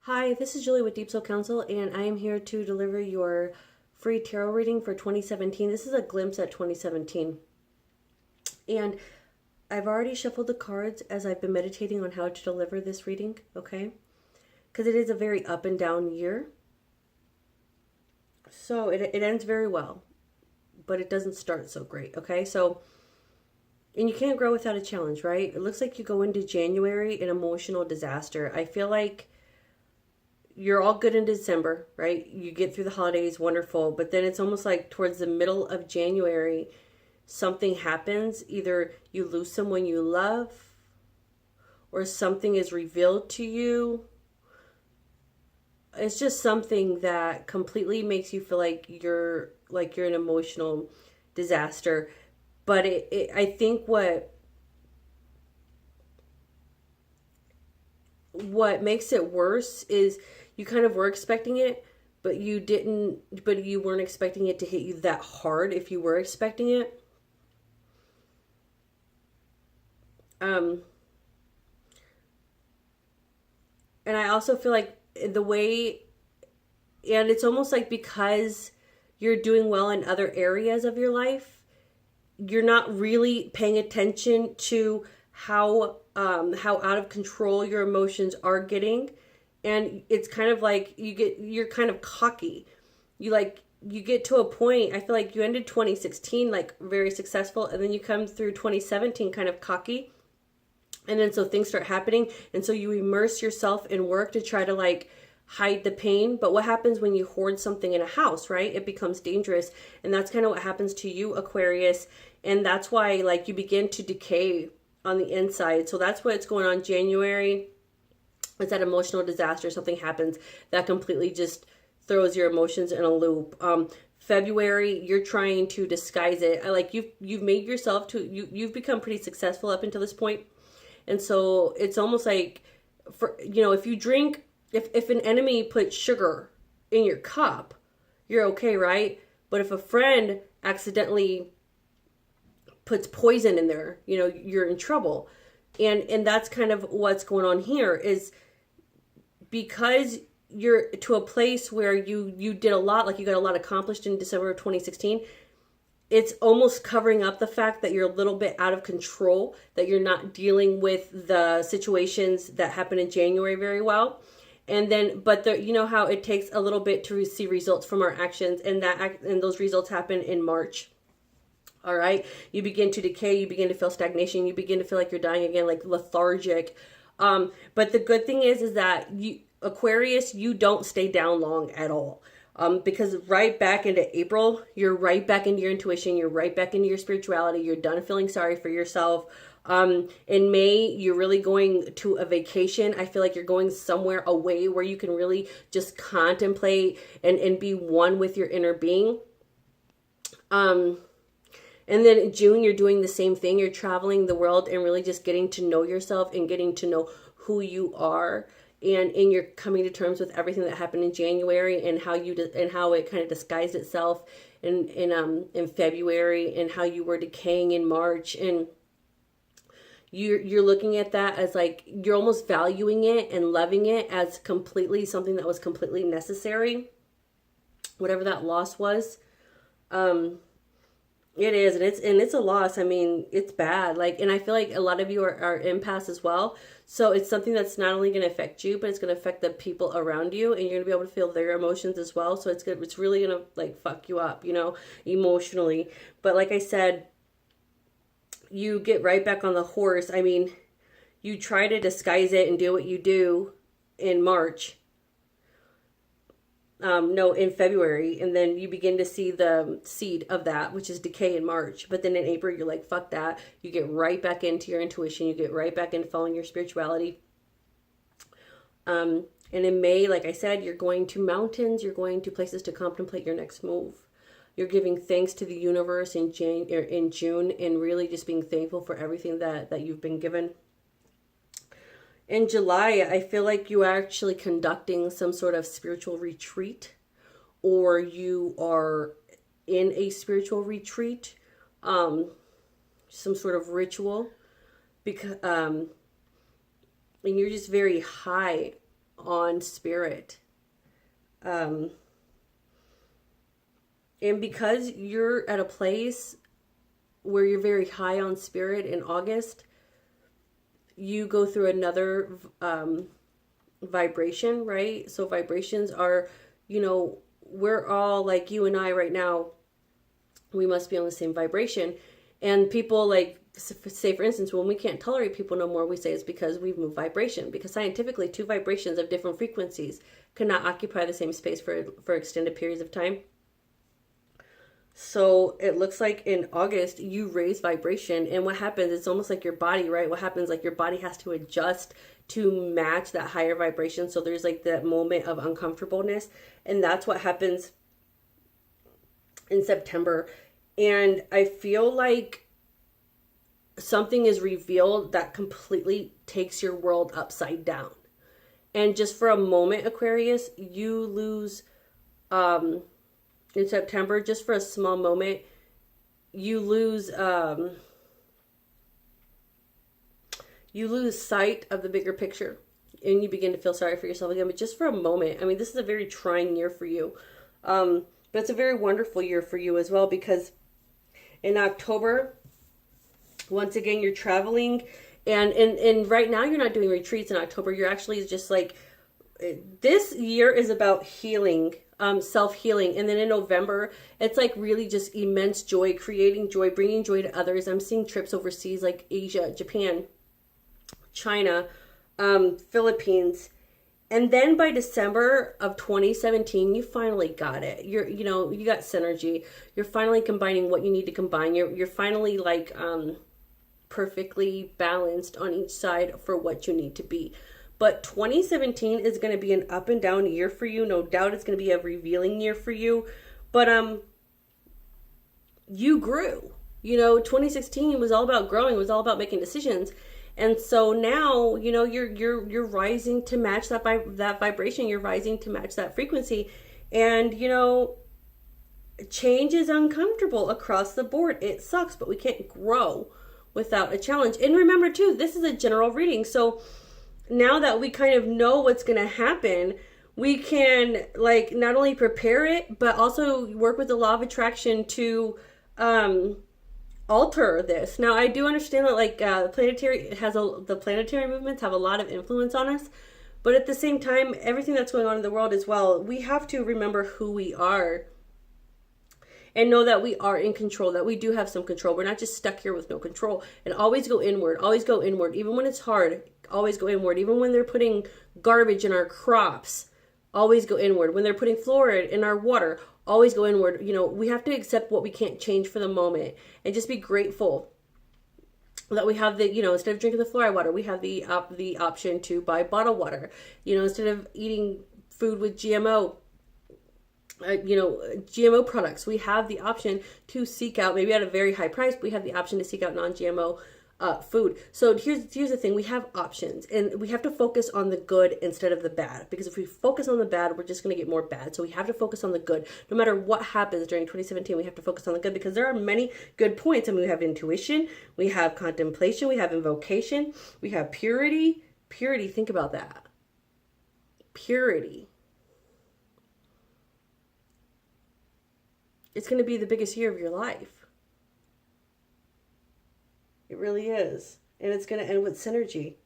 Hi, this is Julie with Deep Soul Council, and I am here to deliver your free tarot reading for 2017. This is a glimpse at 2017. And I've already shuffled the cards as I've been meditating on how to deliver this reading, okay? Because it is a very up and down year. So it ends very well, but it doesn't start so great, okay? So, and you can't grow without a challenge, right? It looks like you go into January an emotional disaster. I feel like you're all good in December, right? You get through the holidays, wonderful. But then it's almost like towards the middle of January, something happens. Either you lose someone you love, or something is revealed to you. It's just something that completely makes you feel like you're an emotional disaster. But I think what makes it worse is you kind of were expecting it, but you weren't expecting it to hit you that hard if you were expecting it. And I also feel like the way, and it's almost like because you're doing well in other areas of your life, you're not really paying attention to how out of control your emotions are getting. And it's kind of like you're kind of cocky. You get to a point, I feel like you ended 2016 like very successful, and then you come through 2017 kind of cocky. And then so things start happening, and so you immerse yourself in work to try to like hide the pain. But what happens when you hoard something in a house, right? It becomes dangerous. And that's kind of what happens to you, Aquarius. And that's why like you begin to decay on the inside. So that's what's going on January. It's that emotional disaster. Something happens that completely just throws your emotions in a loop. February, you're trying to disguise it. Like you've made yourself to you've become pretty successful up until this point. And so it's almost like, if you drink, if an enemy puts sugar in your cup, you're okay, right? But if a friend accidentally puts poison in there, you're in trouble. And that's kind of what's going on here, is because you're to a place where you did a lot, like you got a lot accomplished in December of 2016. It's almost covering up the fact that you're a little bit out of control, that you're not dealing with the situations that happened in January very well. And then, but you know how it takes a little bit to see results from our actions, and those results happen in March. All right. You begin to decay. You begin to feel stagnation. You begin to feel like you're dying again, like lethargic. But the good thing is that Aquarius, you don't stay down long at all. Because right back into April, you're right back into your intuition. You're right back into your spirituality. You're done feeling sorry for yourself. In May, you're really going to a vacation. I feel like you're going somewhere away where you can really just contemplate and be one with your inner being. And then in June, you're doing the same thing. You're traveling the world and really just getting to know yourself and getting to know who you are. And you're coming to terms with everything that happened in January, and how it kind of disguised itself in February, and how you were decaying in March. And you're looking at that as like you're almost valuing it and loving it as completely something that was completely necessary, whatever that loss was. It is, and it's a loss. I mean, it's bad. Like, and I feel like a lot of you are empaths as well. So it's something that's not only going to affect you, but it's going to affect the people around you, and you're going to be able to feel their emotions as well. So it's good. It's really going to like fuck you up, emotionally. But like I said, you get right back on the horse. I mean, you try to disguise it and do what you do in March. In February, and then you begin to see the seed of that, which is decay in March. But then in April, you're like, fuck that. You get right back into your intuition. You get right back into following your spirituality. And in May, like I said, you're going to mountains. You're going to places to contemplate your next move. You're giving thanks to the universe in June, and really just being thankful for everything that you've been given. In July, I feel like you are actually conducting some sort of spiritual retreat, or you are in a spiritual retreat, some sort of ritual, because and you're just very high on spirit. And because you're at a place where you're very high on spirit in August, you go through another vibration, right? So vibrations are, you know, we're all like you and I right now, we must be on the same vibration. And people like, say for instance, when we can't tolerate people no more, we say it's because we've moved vibration. Because scientifically, two vibrations of different frequencies cannot occupy the same space for extended periods of time. So it looks like in August, you raise vibration. And what happens, it's almost like your body, right? What happens, like your body has to adjust to match that higher vibration. So there's like that moment of uncomfortableness. And that's what happens in September. And I feel like something is revealed that completely takes your world upside down. And just for a moment, Aquarius, you lose, in September, just for a small moment, you lose sight of the bigger picture, and you begin to feel sorry for yourself again. But just for a moment, I mean, this is a very trying year for you, but it's a very wonderful year for you as well, because in October, once again, you're traveling, and right now you're not doing retreats in October. You're actually just like, this year is about healing, self-healing. And then in November, it's like really just immense joy, creating joy, bringing joy to others. I'm seeing trips overseas like Asia, Japan, China, Philippines. And then by December of 2017, you finally got it. You got synergy. You're finally combining what you need to combine. You're finally like, perfectly balanced on each side for what you need to be. But 2017 is going to be an up and down year for you. No doubt it's going to be a revealing year for you. But you grew. 2016 was all about growing. It was all about making decisions. And so now, you're rising to match that vibration. You're rising to match that frequency. And, change is uncomfortable across the board. It sucks, but we can't grow without a challenge. And remember too, this is a general reading. So now that we kind of know what's going to happen, we can like not only prepare it, but also work with the law of attraction to alter this. Now, I do understand that like the planetary movements have a lot of influence on us, but at the same time, everything that's going on in the world as well, we have to remember who we are and know that we are in control, that we do have some control. We're not just stuck here with no control. And always go inward, always go inward. Even when it's hard, always go inward. Even when they're putting garbage in our crops, always go inward. When they're putting fluoride in our water, always go inward. We have to accept what we can't change for the moment and just be grateful that we have the, instead of drinking the fluoride water, we have the option to buy bottled water. Instead of eating food with GMO products, we have the option to seek out, maybe at a very high price, we have the option to seek out non-GMO food. So here's the thing, we have options, and we have to focus on the good instead of the bad, because if we focus on the bad, we're just going to get more bad. So we have to focus on the good. No matter what happens during 2017, we have to focus on the good, because there are many good points. I mean, we have intuition, we have contemplation, we have invocation, we have purity. Think about that. Purity. It's going to be the biggest year of your life. It really is. And it's going to end with synergy.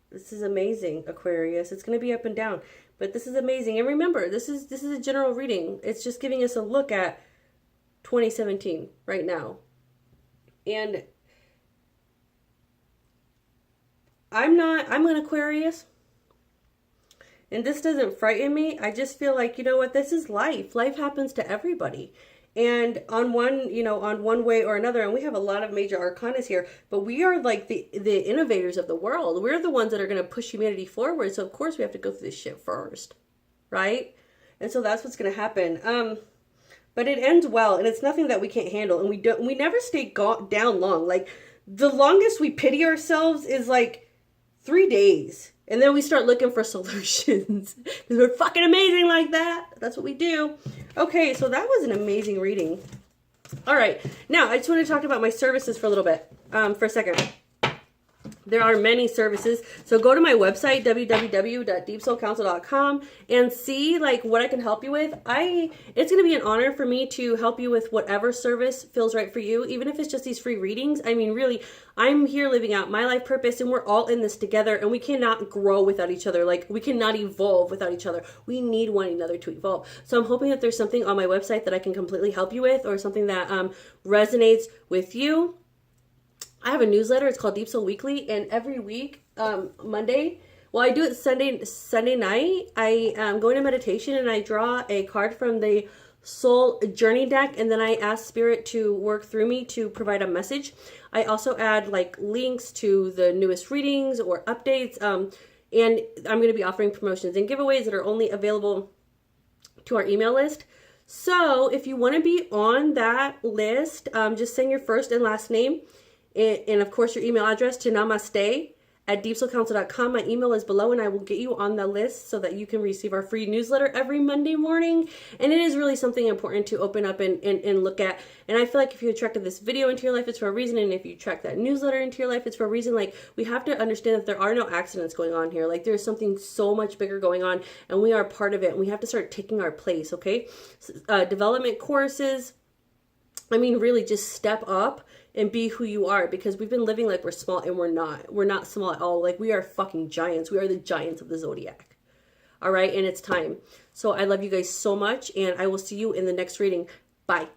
This is amazing, Aquarius. It's going to be up and down, but this is amazing. And remember, this is a general reading. It's just giving us a look at 2017 right now. And I'm an Aquarius. And this doesn't frighten me. I just feel like, this is life. Life happens to everybody. And on one way or another, and we have a lot of major arcanas here, but we are like the innovators of the world. We're the ones that are going to push humanity forward. So of course we have to go through this shit first, right? And so that's what's going to happen. But it ends well, and it's nothing that we can't handle. And we never stay down long. Like the longest we pity ourselves is like 3 days. And then we start looking for solutions because we're fucking amazing like that. That's what we do. Okay, so that was an amazing reading. All right, now I just want to talk about my services for a little bit, for a second. There are many services. So go to my website, www.deepsoulcouncil.com, and see like what I can help you with. It's going to be an honor for me to help you with whatever service feels right for you, even if it's just these free readings. I mean, really, I'm here living out my life purpose, and we're all in this together, and we cannot grow without each other. Like, we cannot evolve without each other. We need one another to evolve. So I'm hoping that there's something on my website that I can completely help you with, or something that resonates with you. I have a newsletter. It's called Deep Soul Weekly, and every week, Monday, well, I do it Sunday night. I go into meditation and I draw a card from the Soul Journey deck, and then I ask Spirit to work through me to provide a message. I also add like links to the newest readings or updates, and I'm going to be offering promotions and giveaways that are only available to our email list. So if you want to be on that list, just send your first and last name and of course your email address to namaste@deepsoulcouncil.com. My email is below, and I will get you on the list so that you can receive our free newsletter every Monday morning. And it is really something important to open up and look at. And I feel like if you attracted this video into your life, it's for a reason. And if you track that newsletter into your life, it's for a reason. Like, we have to understand that there are no accidents going on here. Like, there's something so much bigger going on, and we are part of it. And we have to start taking our place, okay? Development courses. I mean, really just step up and be who you are, because we've been living like we're small, and we're not. We're not small at all. Like, we are fucking giants. We are the giants of the zodiac. All right. And it's time. So I love you guys so much, and I will see you in the next reading. Bye.